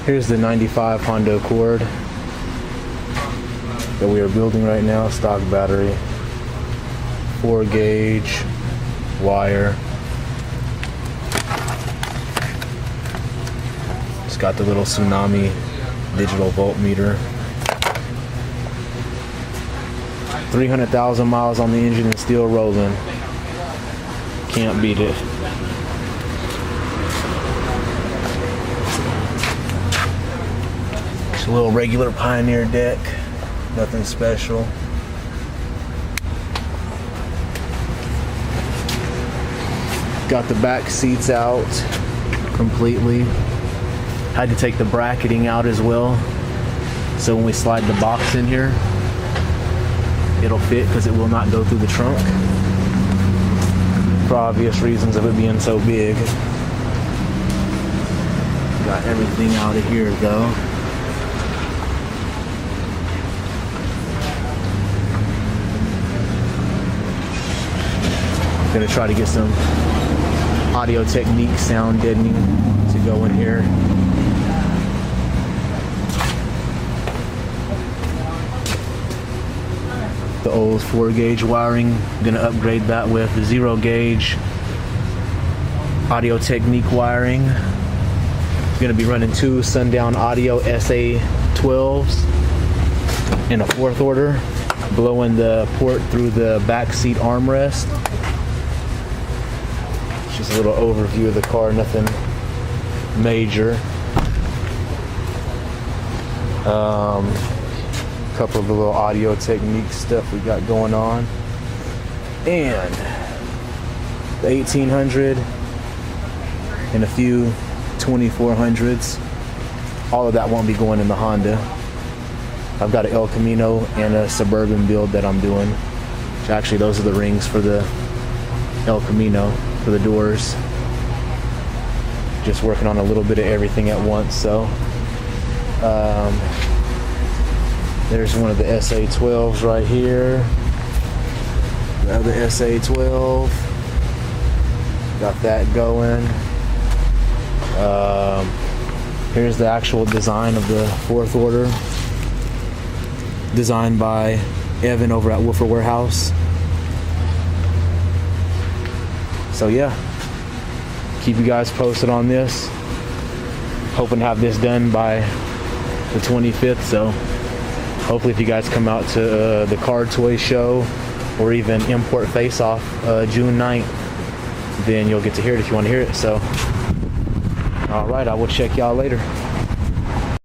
Here's the 95 Honda Accord that we are building right now, stock battery, 4 gauge wire. It's got the little Tsunami digital voltmeter. 300,000 miles on the engine and still rolling. Can't beat it. Just a little regular Pioneer deck, nothing special. Got the back seats out completely. Had to take the bracketing out as well, so when we slide the box in here, it'll fit because it will not go through the trunk, for obvious reasons of it being so big. Got everything out of here though. Gonna try to get some Audio Technique sound deadening to go in here. The old 4 gauge wiring, gonna upgrade that with the 0 gauge Audio Technique wiring. Gonna be running 2 Sundown Audio SA12s in a 4th order, blowing the port through the back seat armrest. Just a little overview of the car, nothing major. Couple of the little Audio Technique stuff we got going on, and the 1800 and a few 2400s. All of that won't be going in the Honda. I've got an El Camino and a Suburban build that I'm doing. Which actually, those are the rings for the El Camino for the doors. Just working on a little bit of everything at once. So there's one of the SA12s right here. Grab the SA12. Got that going. Here's the actual design of the 4th order. Designed by Evan over at Woofer Warehouse. So yeah, keep you guys posted on this. Hoping to have this done by the 25th. So hopefully if you guys come out to the Car Toy Show or even Import Face Off June 9th, then you'll get to hear it if you want to hear it. So, alright, I will check y'all later.